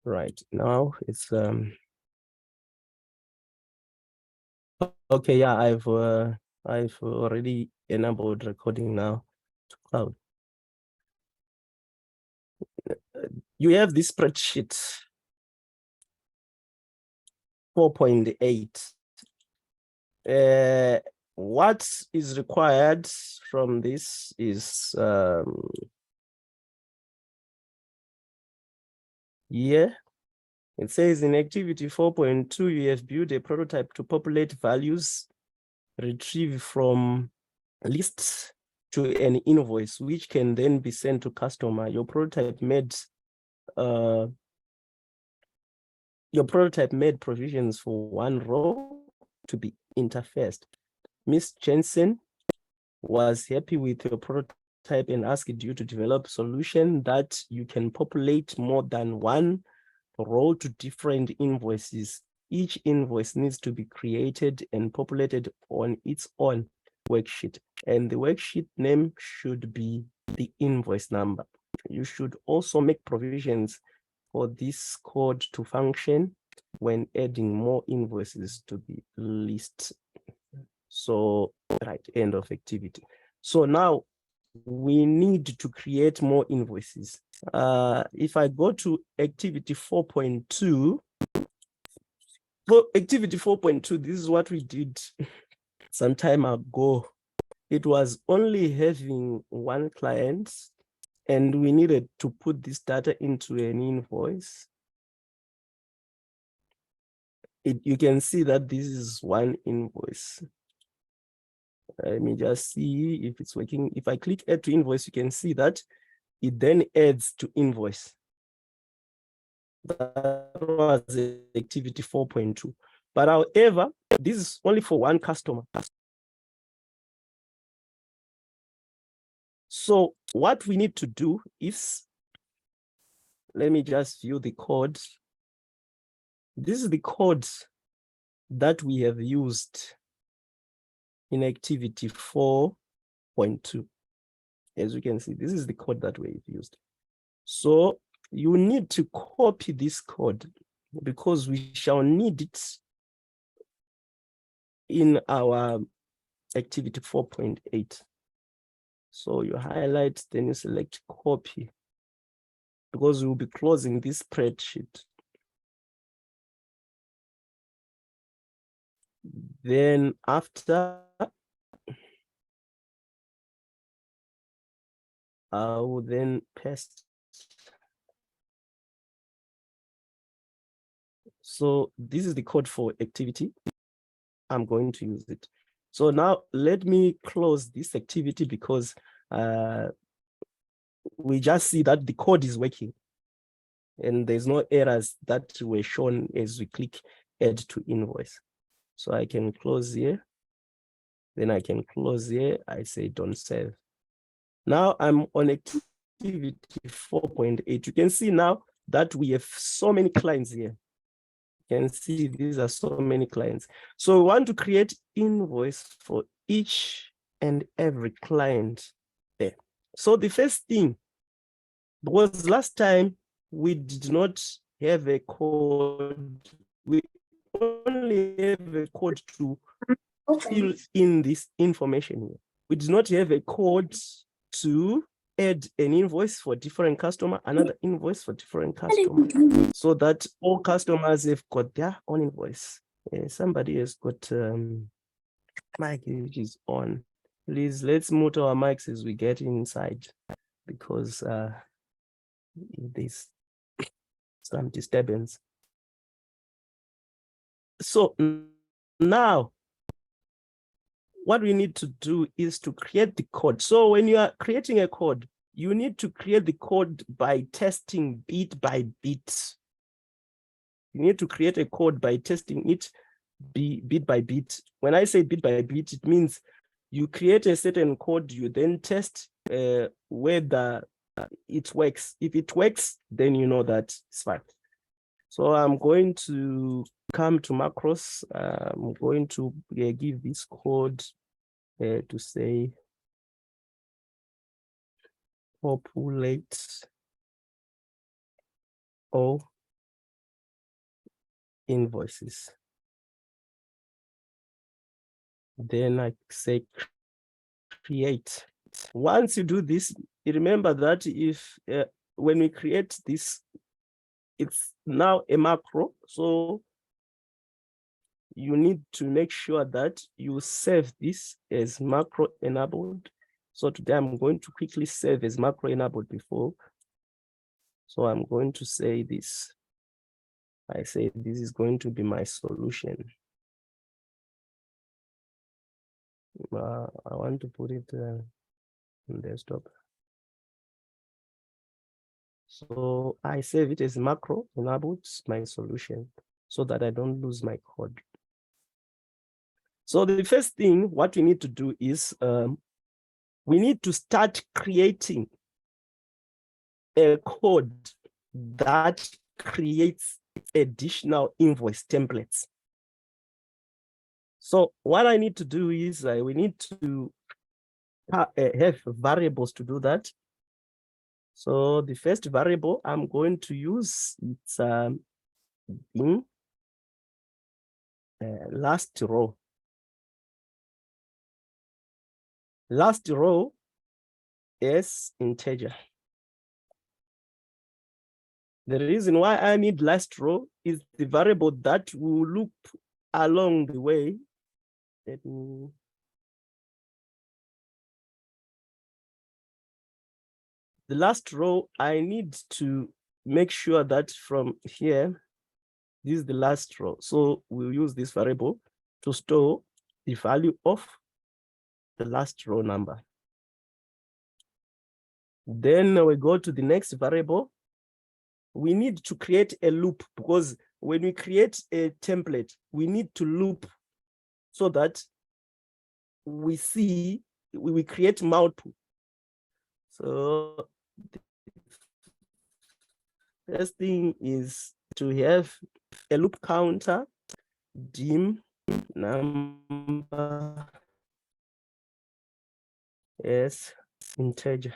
Right now it's okay. Yeah, I've already enabled recording now to cloud. You have this spreadsheet 4.8. What is required from this is here. It says in activity 4.2, you have built a prototype to populate values retrieved from lists to an invoice, which can then be sent to customer. Your prototype made provisions for one row to be interfaced. Ms. Jensen was happy with your prototype and asked you to develop a solution that you can populate more than one row to different invoices. Each invoice needs to be created and populated on its own worksheet, and the worksheet name should be the invoice number. You should also make provisions for this code to function when adding more invoices to the list. So, right, end of activity. So now we need to create more invoices. If I go to activity 4.2, for activity 4.2, this is what we did some time ago. It was only having one client, and we needed to put this data into an invoice. You can see that this is one invoice. Let me just see if it's working. If I click add to invoice, you can see that it then adds to invoice. That was activity 4.2. But however, this is only for one customer. So what we need to do is, let me just view the code. This is the code that we have used in activity 4.2. As you can see, this is the code that we've used. So you need to copy this code because we shall need it in our activity 4.8. So you highlight, then you select copy, because we'll be closing this spreadsheet. Then after, I will then paste. So this is the code for activity. I'm going to use it. So now let me close this activity because we just see that the code is working and there's no errors that were shown as we click add to invoice. So I can close here. Then I can close here. I say don't save. Now I'm on activity 4.8. You can see now that we have so many clients here. You can see these are so many clients. So we want to create invoice for each and every client there. So the first thing, because last time we did not have a code, we only have a code to fill in this information here. We did not have a code to add an invoice for different customer, another invoice for different customer, so that all customers have got their own invoice. Somebody has got mic which is on. Please, let's mute our mics as we get inside, because there's some disturbance. So now what we need to do is to create the code. So when you are creating a code, you need to create the code by testing bit by bit. You need to create a code by testing it bit by bit. When I say bit by bit, it means you create a certain code, you then test whether it works. If it works, then you know that it's fine. So I'm going to come to macros. I'm going to give this code to say populate all invoices. Then I say create. Once you do this, remember that if when we create this, it's now a macro. So you need to make sure that you save this as macro enabled. So today I'm going to quickly save as macro enabled before. So I'm going to say this. I say this is going to be my solution. I want to put it in desktop. So I save it as macro enabled, my solution, so that I don't lose my code. So the first thing, what we need to do is we need to start creating a code that creates additional invoice templates. So what I need to do is we need to have variables to do that. So the first variable I'm going to use, it's in last row. Last row is integer. The reason why I need last row is the variable that will loop along the way. Let me... The last row, I need to make sure that from here, this is the last row. So we'll use this variable to store the value of the last row number. Then we go to the next variable. We need to create a loop, because when we create a template, we need to loop so that we see, we create multiple. So the first thing is to have a loop counter, dim number as integer.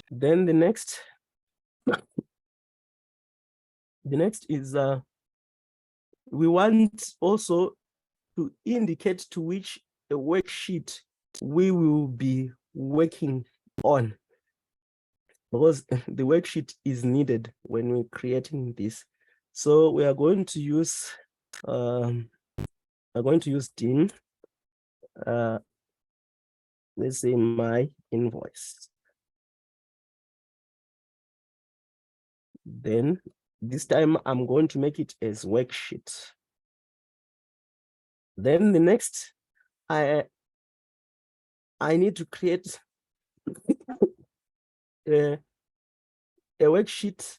Then the next is we want also to indicate to which a worksheet we will be working on, because the worksheet is needed when we're creating this. So we are going to use dim, let's say my invoice. Then this time I'm going to make it as worksheet. Then the next, I need to create a worksheet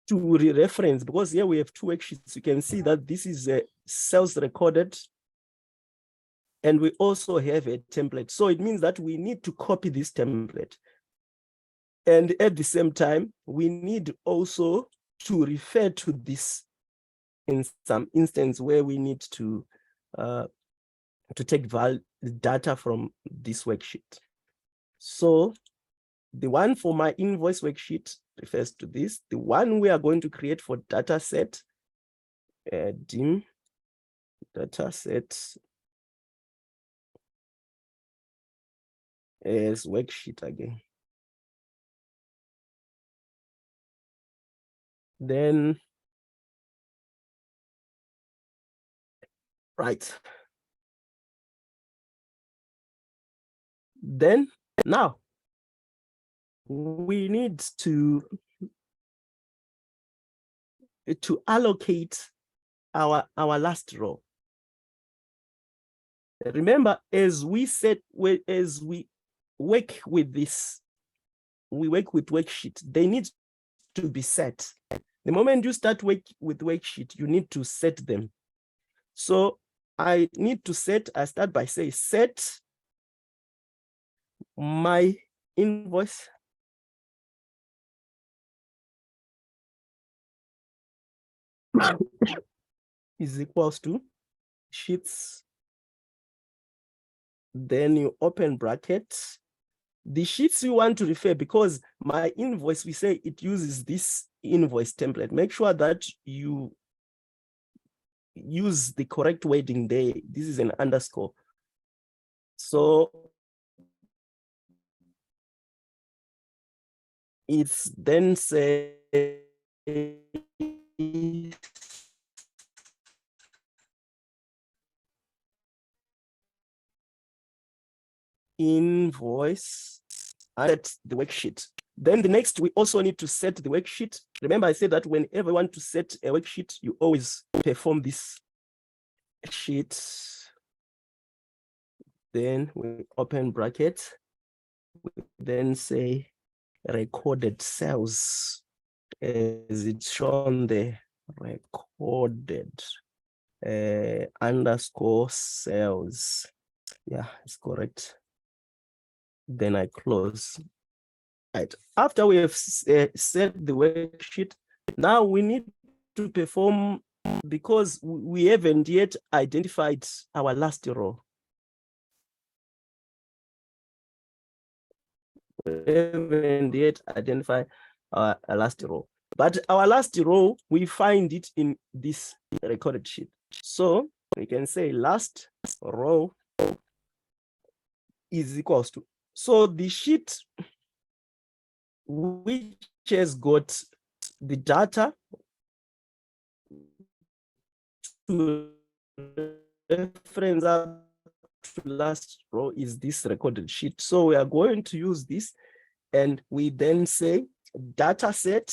to reference, because here we have two worksheets. You can see that this is a sales recorded, and we also have a template. So it means that we need to copy this template. And at the same time, we need also to refer to this in some instance where we need to take data from this worksheet. So the one for my invoice worksheet refers to this. The one we are going to create for data set, dim data set as worksheet again. Then, right. Then now we need to allocate our last row. Remember, as we work with this, we work with worksheet, they need to be set. The moment you start work with worksheet, you need to set them. So I need to set, I start by saying set my invoice is equals to sheets. Then you open brackets. The sheets you want to refer, because my invoice, we say it uses this invoice template, make sure that you use the correct wording there. This is an underscore. So it's then say invoice and the worksheet. Then the next, we also need to set the worksheet. Remember, I said that whenever you want to set a worksheet, you always perform this sheet. Then we open bracket. We then say recorded sales, as it's shown there, recorded underscore sales. Yeah, it's correct. Then I close. Right. After we have set the worksheet, now we need to perform, because we haven't yet identified our last row. We haven't yet identified our last row. But our last row, we find it in this recorded sheet. So we can say last row is equals to. So the sheet which has got the data to reference up to last row is this recorded sheet. So we are going to use this, and we then say data set,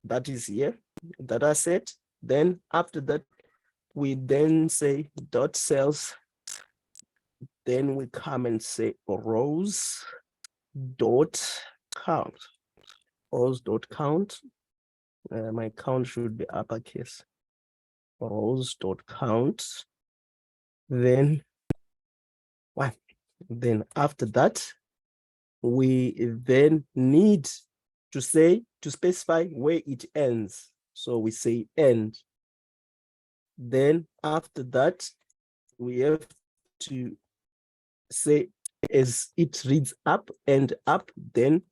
that is here, data set. Then after that, we then say dot cells. Then we come and say rows dot count. Rows dot count. My count should be uppercase. Rows dot count. Then one. Then after that, we then need to specify where it ends. So we say end. Then after that, we have to say as it reads up and up, then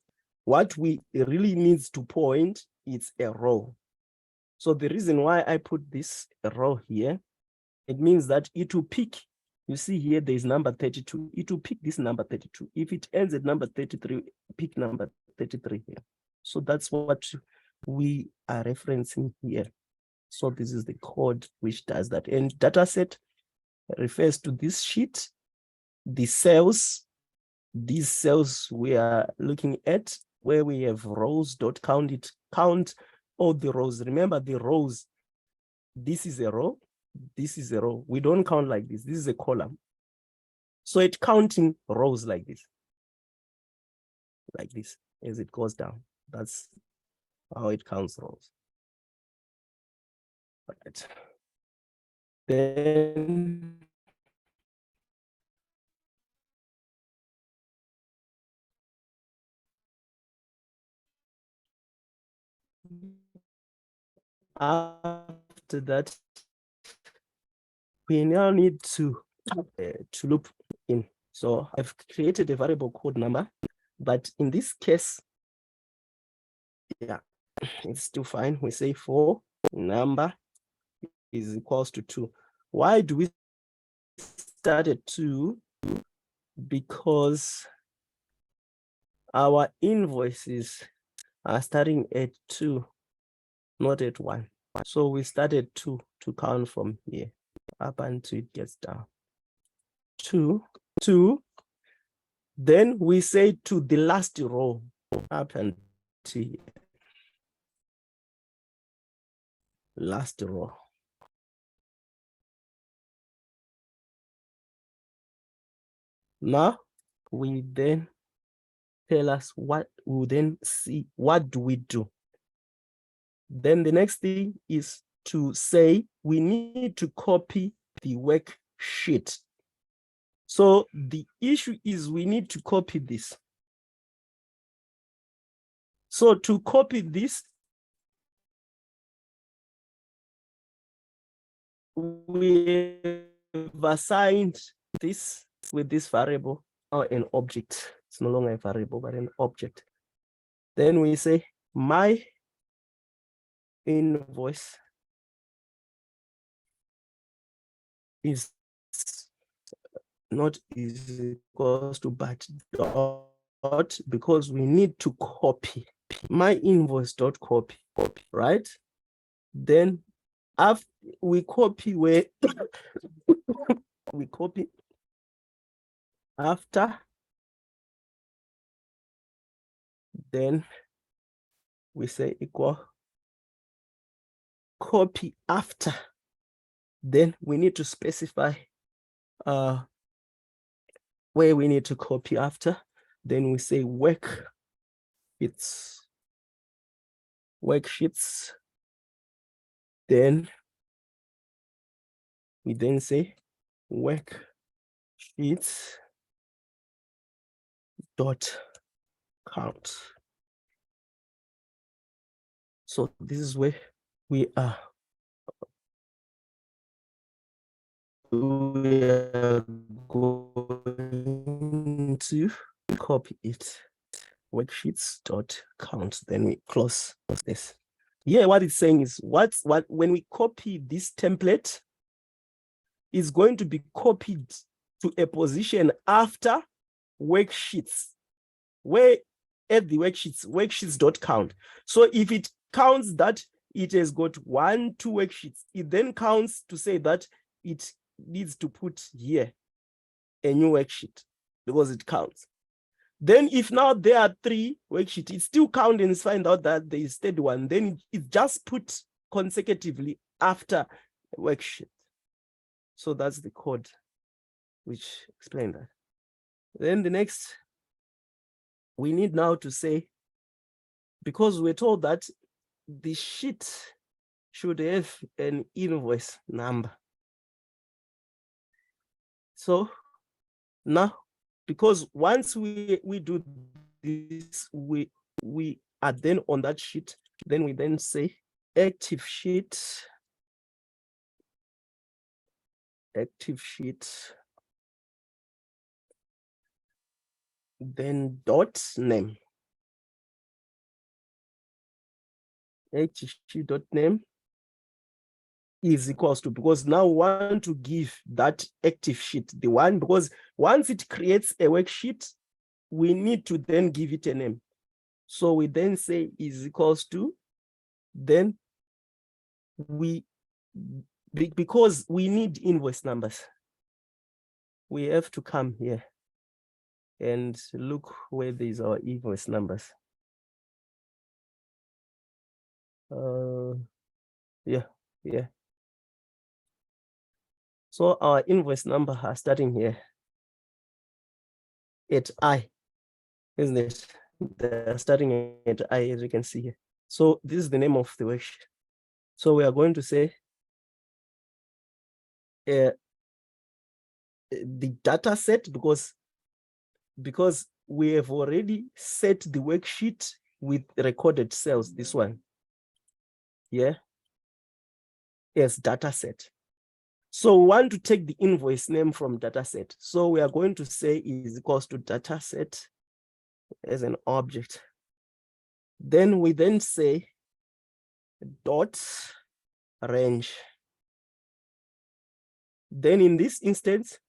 what we really needs to point is a row. So the reason why I put this row here, it means that it will pick, you see here, there is number 32. It will pick this number 32. If it ends at number 33, pick number 33 here. So that's what we are referencing here. So this is the code which does that. And data set refers to this sheet, the cells, these cells we are looking at, where we have rows dot count, it count all the rows. Remember the rows, this is a row, this is a row. We don't count like this. This is a column. So it's counting rows like this as it goes down. That's how it counts rows. All right. Then after that, we now need to loop in. So I've created a variable code number, but in this case, yeah, it's still fine. We say for number is equals to 2. Why do we start at 2? Because our invoices are starting at 2, not at 1. So we start at 2 to count from here up until it gets down. 2, 2. Then we say to the last row up until here. Last row. Now we then tell us what we then see. What do we do? Then the next thing is to say we need to copy the worksheet. So the issue is we need to copy this. So to copy this, we have assigned this with this variable or an object. It's no longer a variable, but an object. Then we say my invoice is not equals to but dot, because we need to copy my invoice dot copy, right? Then after we copy where we copy after, then we say equal copy after. Then we need to specify where we need to copy after. Then we say worksheets. Then we then say worksheets dot count. So this is where we are going to copy it. Worksheets dot count. Then we close this. Yeah, what it's saying is what when we copy this template, is going to be copied to a position after worksheets, where at the worksheets dot count. So if it counts that it has got 1, 2 worksheets, it then counts to say that it needs to put here a new worksheet because it counts. Then if now there are 3 worksheets, it still counts and find out that there is third one, then it just put consecutively after a worksheet. So that's the code which explains that. Then the next, we need now to say, because we're told that the sheet should have an invoice number. So now, because once we do this, we are then on that sheet, then we then say active sheet, then dot name. Active sheet dot name is equals to, because now we want to give that active sheet the one, because once it creates a worksheet, we need to then give it a name. So we then say is equals to, then because we need invoice numbers, we have to come here and look where these are invoice numbers. Yeah. So our invoice number are starting here at I, isn't it? They're starting at I, as you can see here. So this is the name of the worksheet. So we are going to say the data set, because we have already set the worksheet with recorded cells, this one, yeah, as data set. So we want to take the invoice name from data set. So we are going to say is equals to data set as an object. Then we then say dot range. Then in this instance,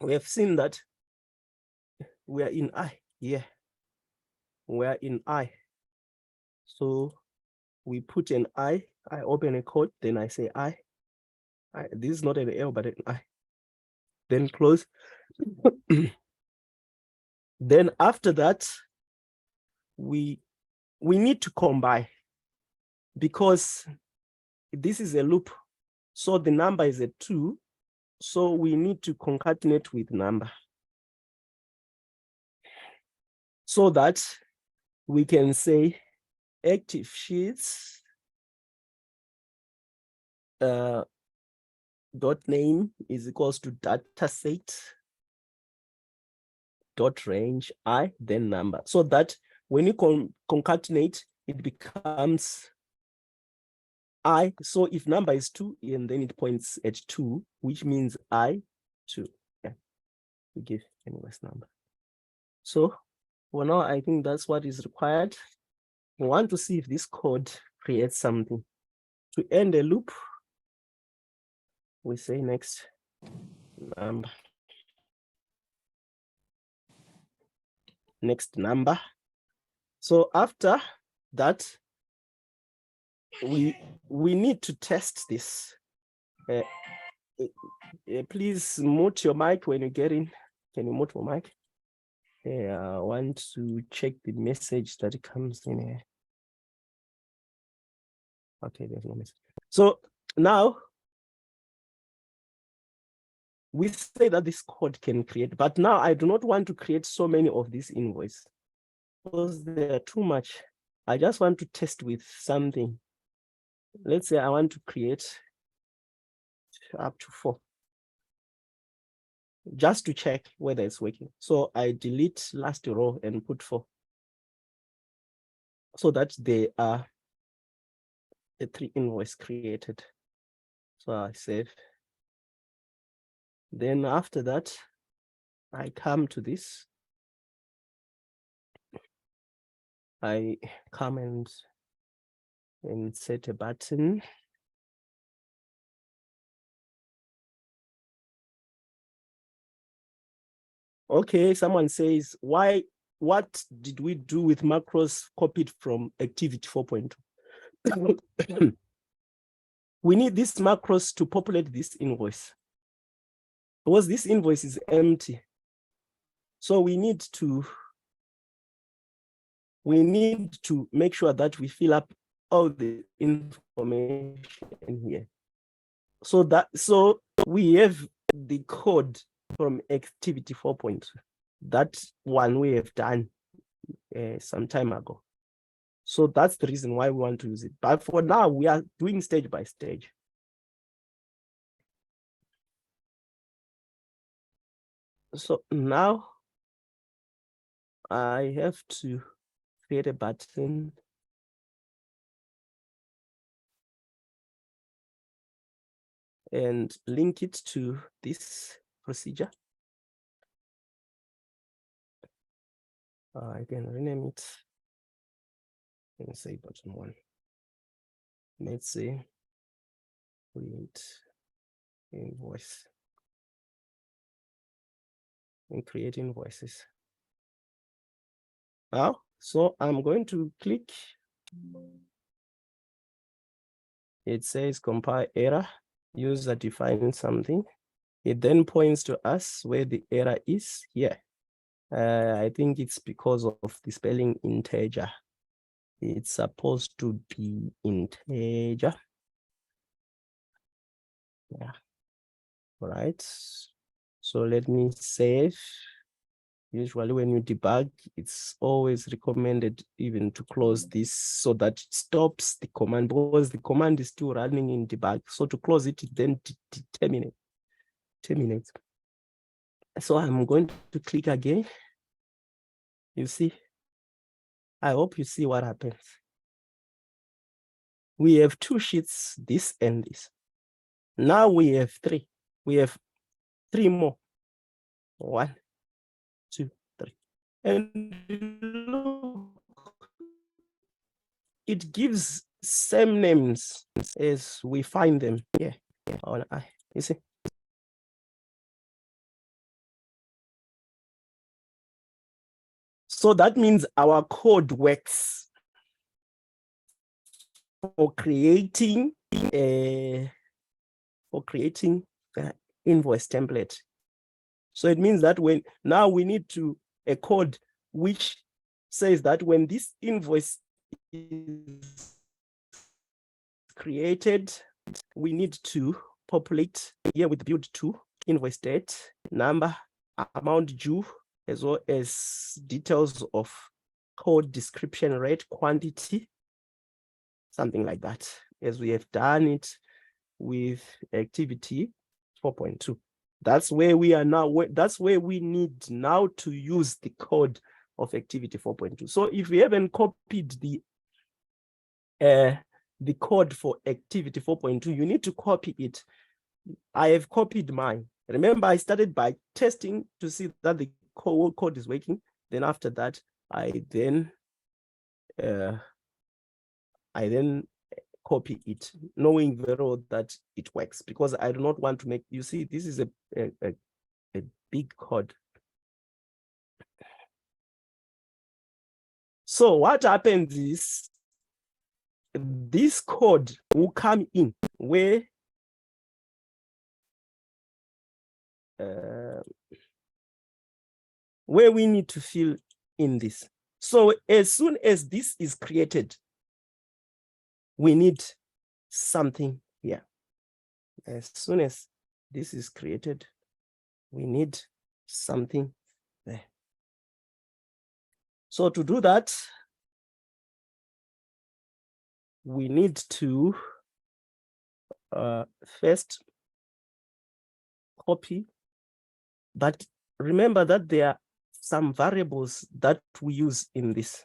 we have seen that we are in I. Yeah, we are in I. So we put an I open a quote, then I say I. This is not an L, but an I. Then close. Then after that, we need to combine, because this is a loop. So the number is a 2. So we need to concatenate with number, so that we can say active sheets dot name is equals to data set dot range I, then number, so that when you concatenate, it becomes I. So if number is 2, and then it points at 2, which means I 2. Yeah, we give invoice number. So For now, I think that's what is required. We want to see if this code creates something. To end a loop, we say next number. Next number. So after that, we need to test this. Please mute your mic when you get in. Can you mute your mic? I want to check the message that comes in here. Okay, there's no message. So now we say that this code can create, but now I do not want to create so many of these invoices because they are too much. I just want to test with something. Let's say I want to create up to 4. Just to check whether it's working. So I delete last row and put 4. So that they are the 3 invoices created. So I save. Then after that, I come to this. I come and set a button. Okay, someone says, what did we do with macros copied from activity 4.2? We need these macros to populate this invoice. Because this invoice is empty. So we need to make sure that we fill up all the information here. So we have the code from activity 4.2. That one we have done some time ago. So that's the reason why we want to use it. But for now, we are doing stage by stage. So now I have to create a button. And link it to this procedure. I can rename it and say button 1. Let's say create invoice and create invoices. Now, so I'm going to click. It says compile error, user defined something. It then points to us where the error is here. I think it's because of the spelling integer. It's supposed to be integer. Yeah. All right. So let me save. Usually when you debug, it's always recommended even to close this so that it stops the command, because the command is still running in debug. So to close it, then terminate. So I'm going to click again. You see, I hope you see what happens. We have 2 sheets, this and this. Now we have 3. We have 3 more. 1, 2, 3. And look, it gives same names as we find them here on I. You see? So that means our code works for creating the invoice template. So it means that now we need a code which says that when this invoice is created, we need to populate here with build to invoice date, number, amount due, as well as details of code description, rate, quantity, something like that, as we have done it with activity 4.2. That's where we are now. That's where we need now to use the code of activity 4.2. So if we haven't copied the code for activity 4.2, you need to copy it. I have copied mine. Remember, I started by testing to see that the code is working. Then after that, I then copy it, knowing very well that it works, because I do not want to make, you see, this is a big code. So what happens is this code will come in where we need to fill in this. So as soon as this is created, we need something here. As soon as this is created, we need something there. So to do that, we need to first copy, but remember that there are some variables that we use in this.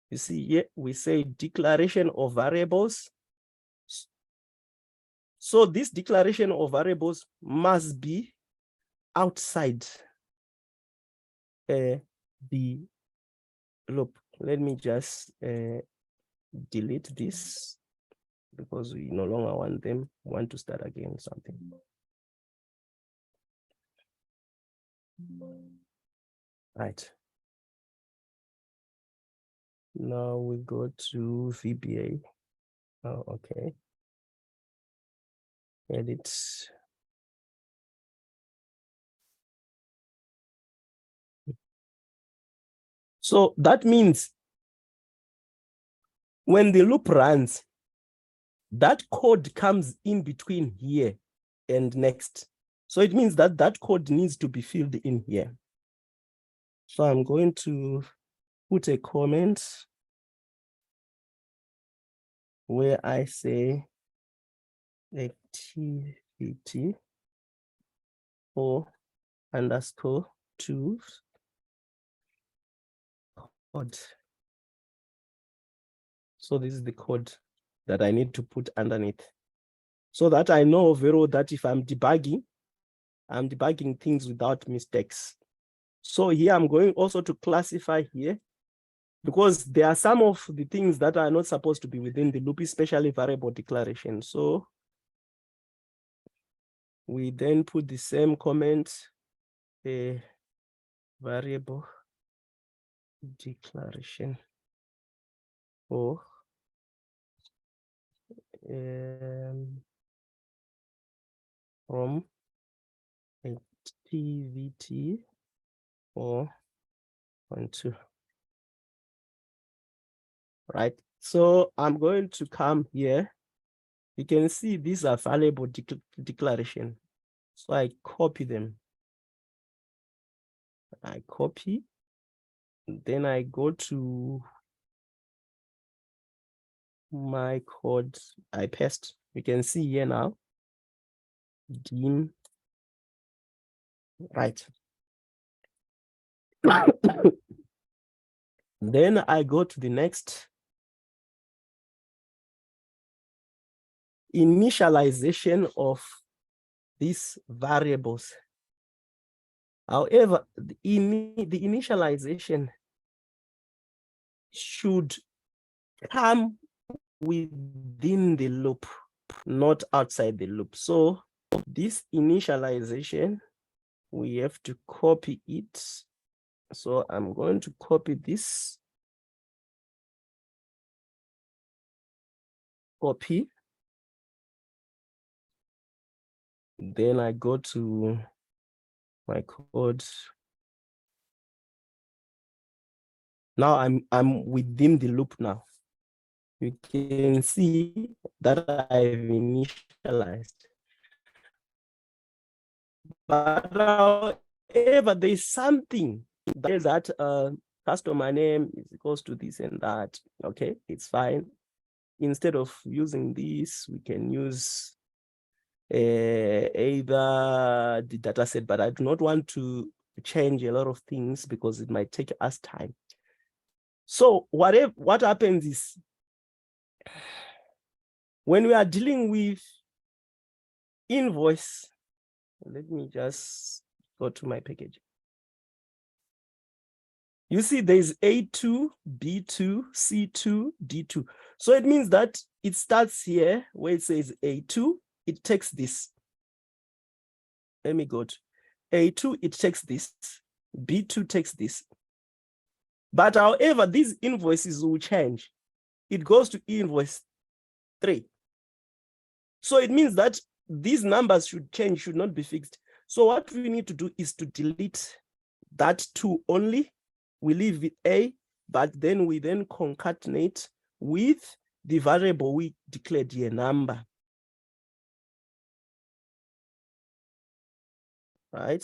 You see here, we say declaration of variables. So this declaration of variables must be outside the loop. Let me just delete this because we no longer want them. We want to start again something. Right. Now we go to VBA. Oh, okay. Edit. So that means when the loop runs, that code comes in between here and next. So it means that that code needs to be filled in here. So I'm going to put a comment where I say activity or underscore to code. So this is the code that I need to put underneath, so that I know very well that if I'm debugging things without mistakes. So here I'm going also to classify here, because there are some of the things that are not supposed to be within the loop, especially variable declaration. So we then put the same comment, a variable declaration or from activity or 1.2. Right. So I'm going to come here. You can see these are variable declaration. So I copy them. I copy. Then I go to my code. I paste. You can see here now. Dim. Right. Then I go to the next. Initialization of these variables. However, the initialization should come within the loop, not outside the loop. So this initialization, we have to copy it. So I'm going to copy this. Copy. Then I go to my code. Now I'm within the loop now. You can see that I've initialized. But however, there's something that customer name is equals to this and that. Okay, it's fine. Instead of using this, we can use either the data set, but I do not want to change a lot of things because it might take us time. So what happens is, when we are dealing with invoice, let me just go to my package. You see there's A2, B2, C2, D2. So it means that it starts here where it says A2, it takes this. Let me go to A2, it takes this. B2 takes this. But however, these invoices will change. It goes to invoice 3. So it means that these numbers should change, should not be fixed. So what we need to do is to delete that 2 only. We leave it A, but then we then concatenate with the variable we declared here, number. Right?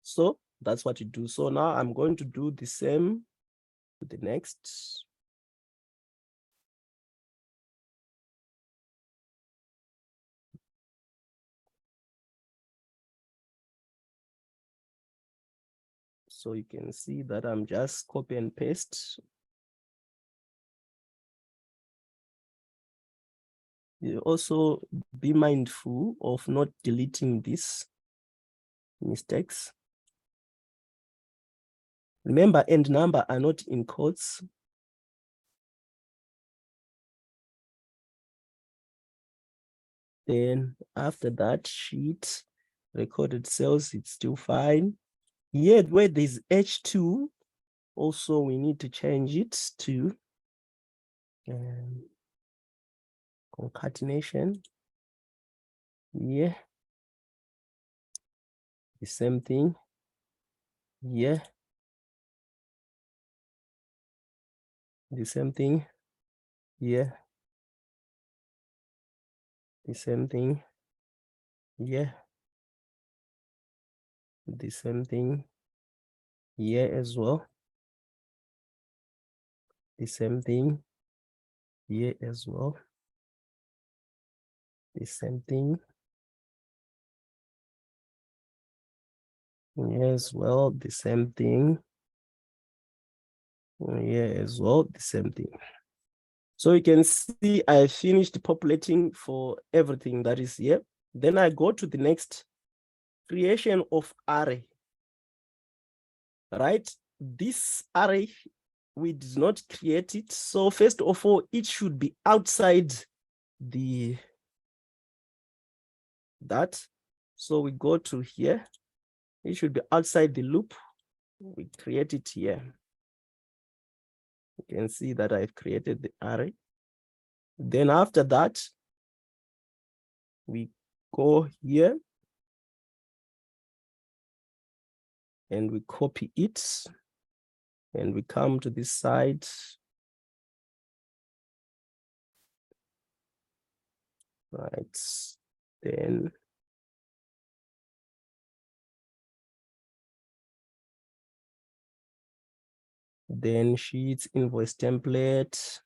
So that's what you do. So now I'm going to do the same to the next. So you can see that I'm just copy and paste. You also be mindful of not deleting these mistakes. Remember, and number are not in quotes. Then after that, sheet, recorded sales, it's still fine. Here, where there's H2, also we need to change it to concatenation. Yeah. The same thing. Yeah. The same thing. Yeah. The same thing. Yeah. The same thing. Yeah, as well. The same thing. Yeah, as well. The same thing. Yeah, as well. The same thing. Yeah, as well. The same thing. So you can see I finished populating for everything that is here. Then I go to the next, creation of array. Right? This array, we did not create it. So first of all, it should be outside that. So we go to here. It should be outside the loop. We create it here. You can see that I've created the array. Then after that, we go here and we copy it and we come to this side. Right, then sheets, invoice template.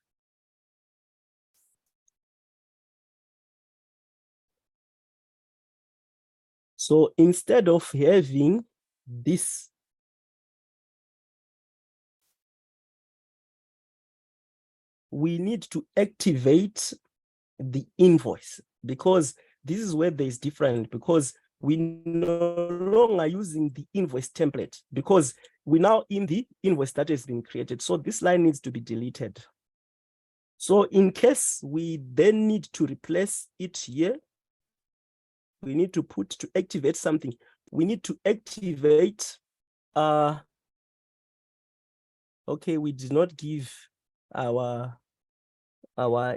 So instead of having this, we need to activate the invoice, because this is where there is different, because we no longer using the invoice template, because we now in the invoice that has been created. So this line needs to be deleted. So in case we then need to replace it here, we need to put to activate something. We need to activate, okay, we did not give our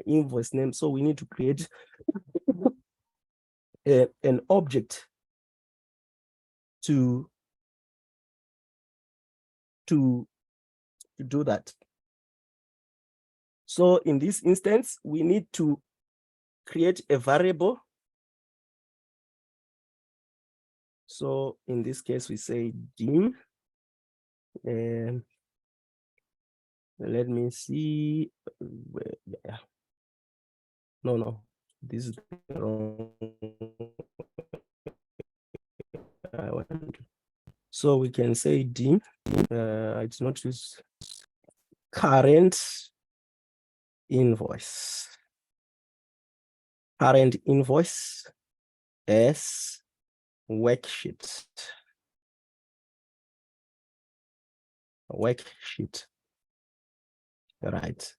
invoice name. So we need to create an object to do that. So in this instance, we need to create a variable. So in this case, we say dim. And let me see. Yeah. No, this is the wrong. So we can say dim. It's not use current invoice. Current invoice S worksheet. Right.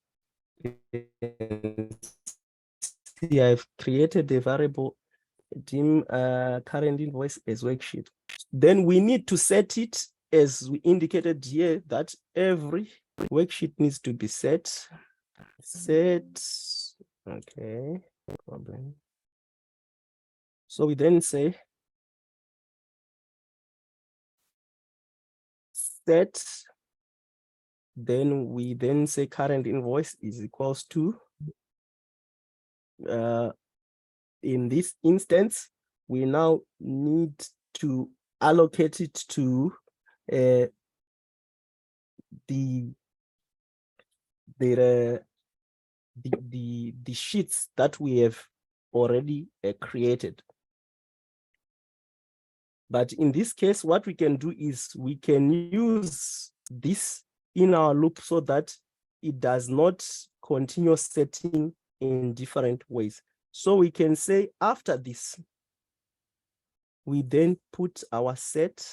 See, I've created a variable dim current invoice as worksheet. Then we need to set it as we indicated here that every worksheet needs to be set. Okay, no problem. So we then say set, then we then say current invoice is equals to, in this instance, we now need to allocate it to the sheets that we have already created. But in this case, what we can do is we can use this in our loop so that it does not continue setting in different ways. So we can say after this, we then put our set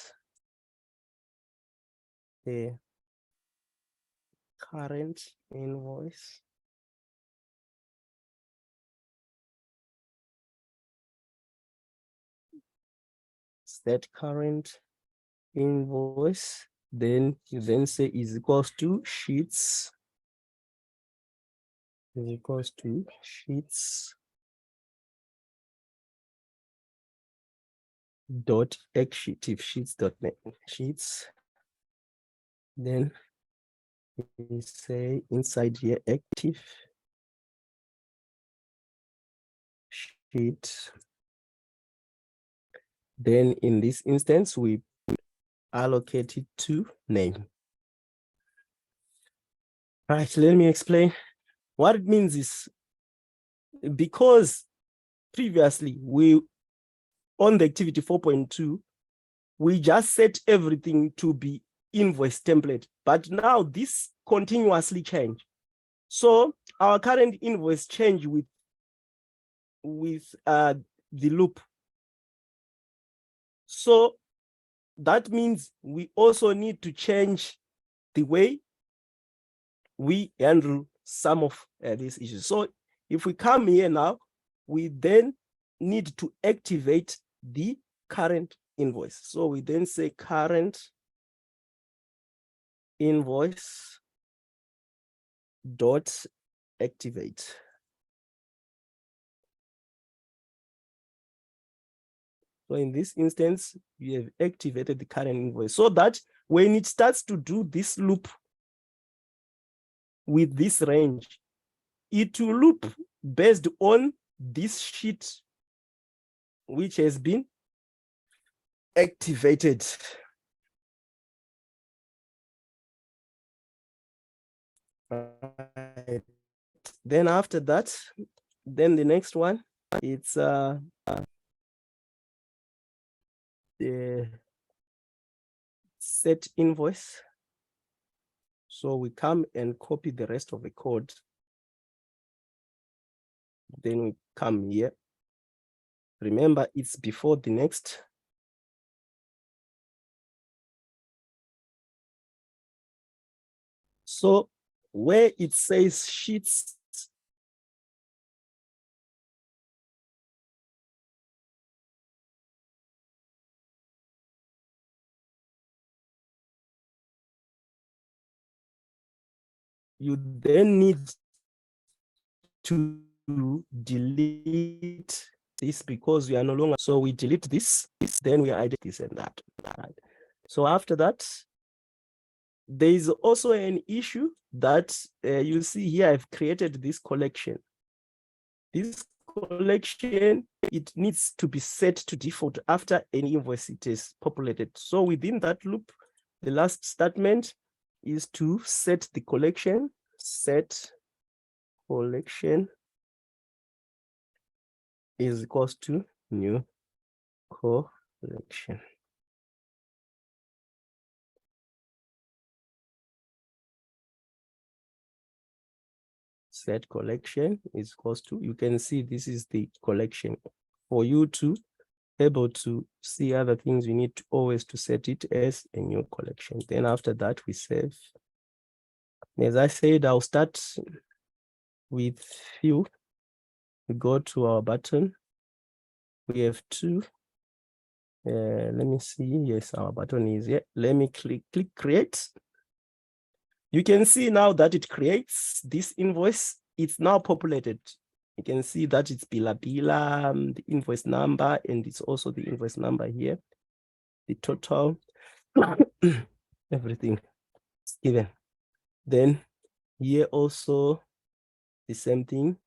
current invoice set current invoice, then you then say is equals to sheets dot active sheets dot net sheets. Then we say inside here active sheet. Then in this instance, we allocate it to name. Right, let me explain. What it means is, because previously we on the activity 4.2, we just set everything to be invoice template, but now this continuously change. So our current invoice change with the loop. So that means we also need to change the way we handle some of these issues. So if we come here now, we then need to activate the current invoice. So we then say current invoice dot activate. So in this instance, we have activated the current invoice so that when it starts to do this loop with this range, it will loop based on this sheet which has been activated. Right. Then after that, then the next one, it's the set invoice. So we come and copy the rest of the code. Then we come here. Remember, it's before the next. So where it says sheets, you then need to delete this because we are no longer. So we delete this, then we add this and that. Right. So after that, there is also an issue that you see here. I've created this collection. This collection, it needs to be set to default after any invoice it is populated. So within that loop, the last statement is to set the collection, set collection is equals to new collection. Set collection is equals to, you can see this is the collection. For you to able to see other things, we need to always to set it as a new collection. Then after that, we save. As I said, I'll start with few. We go to our button. We have two. Let me see. Yes, our button is here. Let me click create. You can see now that it creates this invoice. It's now populated. You can see that it's Bila, the invoice number, and it's also the invoice number here. The total, everything is given. Then here also the same thing.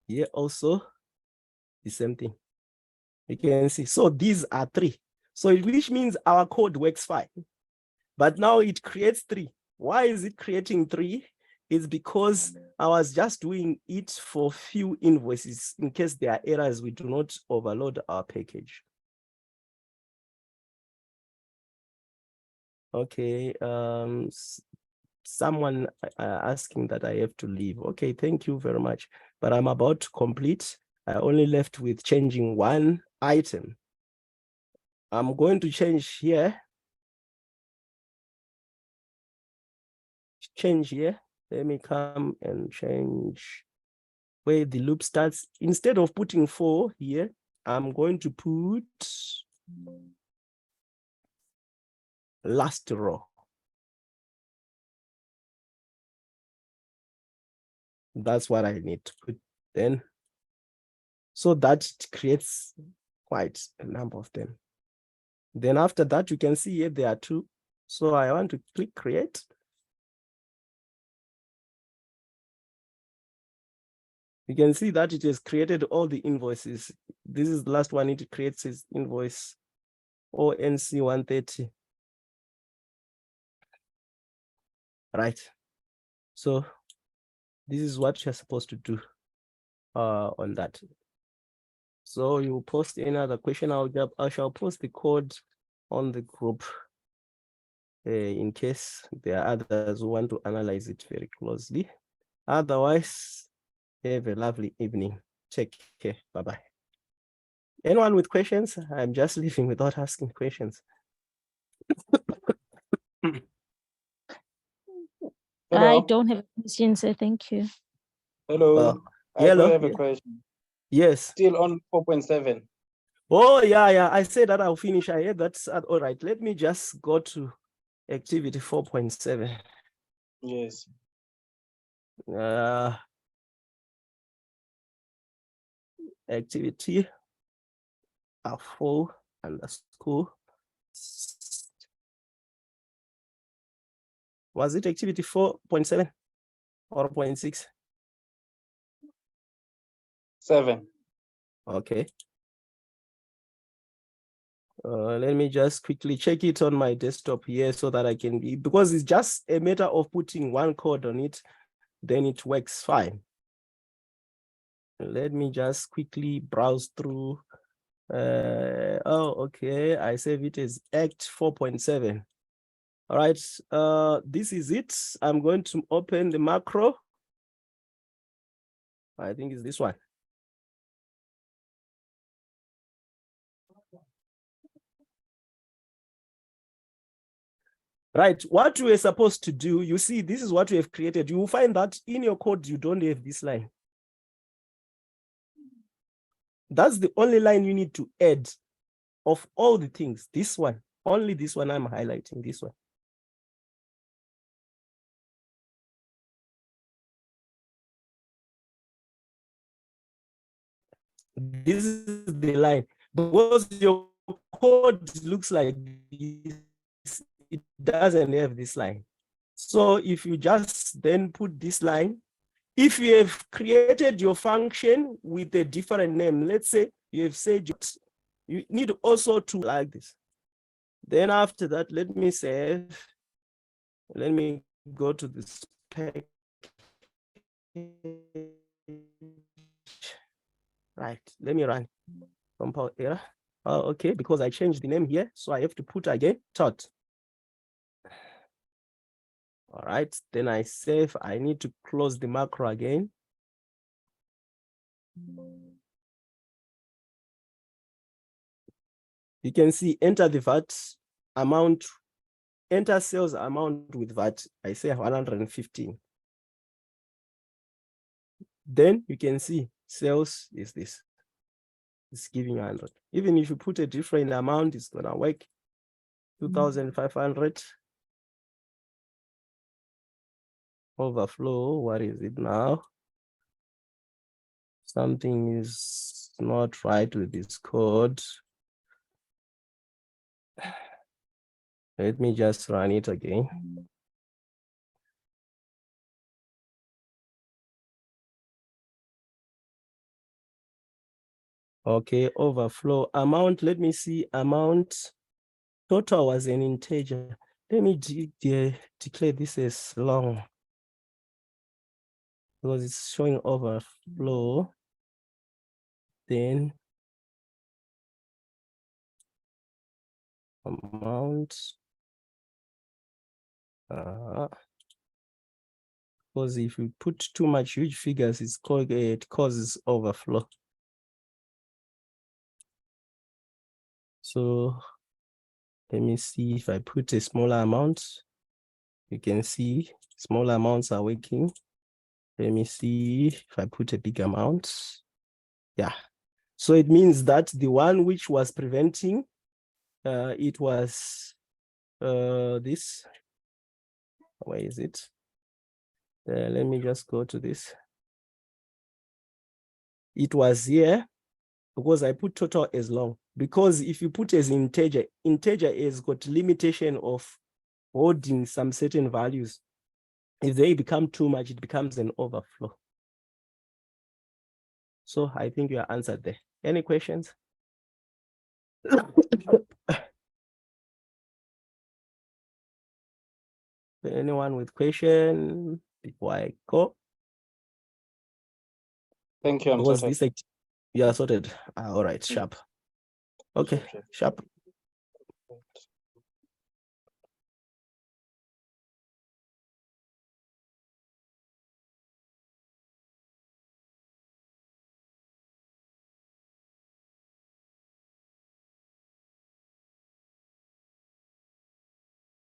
Here also the same thing. You can see. So these are three. So which means our code works fine. But now it creates three. Why is it creating three? It's because I was just doing it for few invoices. In case there are errors, we do not overload our package. Okay, someone asking that I have to leave. Okay, thank you very much. But I'm about to complete. I only left with changing one item. I'm going to change here. Change here. Let me come and change where the loop starts. Instead of putting 4 here, I'm going to put last row. That's what I need to put then. So that it creates quite a number of them. Then after that, you can see here there are 2. So I want to click create. You can see that it has created all the invoices. This is the last one. It creates its invoice AIN3701. Right. So this is what you're supposed to do on that. So you post any other question, I shall post the code on the group in case there are others who want to analyze it very closely. Otherwise, have a lovely evening. Take care. Bye-bye. Anyone with questions? I'm just leaving without asking questions. I don't have questions, so thank you. Hello. I do have a question. Yes. Still on 4.7. Oh, yeah. I said that I'll finish. I heard that's all right. Let me just go to activity 4.7. Yes. Activity 4 underscore. Was it activity 4.7 or 0.6? 7. Okay. Let me just quickly check it on my desktop here so that I can be, because it's just a matter of putting one code on it, then it works fine. Let me just quickly browse through. Oh, okay. I save it as Act 4.7. All right. This is it. I'm going to open the macro. I think it's this one. Right, what we're supposed to do, you see, this is what we have created. You will find that in your code, you don't have this line. That's the only line you need to add of all the things. This one, only this one I'm highlighting, this one. This is the line. Because your code looks like this, it doesn't have this line. So if you just then put this line, if you have created your function with a different name, let's say you have said you need also to like this. Then after that, let me save. Let me go to the spec. Right, let me run. Compile error. Okay, because I changed the name here, so I have to put again tot. All right, then I save. I need to close the macro again. You can see enter the VAT amount, enter sales amount with VAT. I say 115. Then you can see sales is this. It's giving 100. Even if you put a different amount, it's gonna work. 2,500. Overflow, what is it now? Something is not right with this code. Let me just run it again. Okay, overflow amount. Let me see amount. Total was an integer. Let me declare this as long because it's showing overflow. Then amount. Because if you put too much huge figures, it causes overflow. So let me see if I put a smaller amount. You can see smaller amounts are working. Let me see if I put a big amount. Yeah. So it means that the one which was preventing, it was this. Where is it? Let me just go to this. It was here because I put total as long. Because if you put as integer, integer has got limitation of holding some certain values. If they become too much, it becomes an overflow. So I think you are answered there. Any questions? Anyone with question before I go? Thank you. I'm sorted. You are sorted. All right, sharp. Okay, sharp.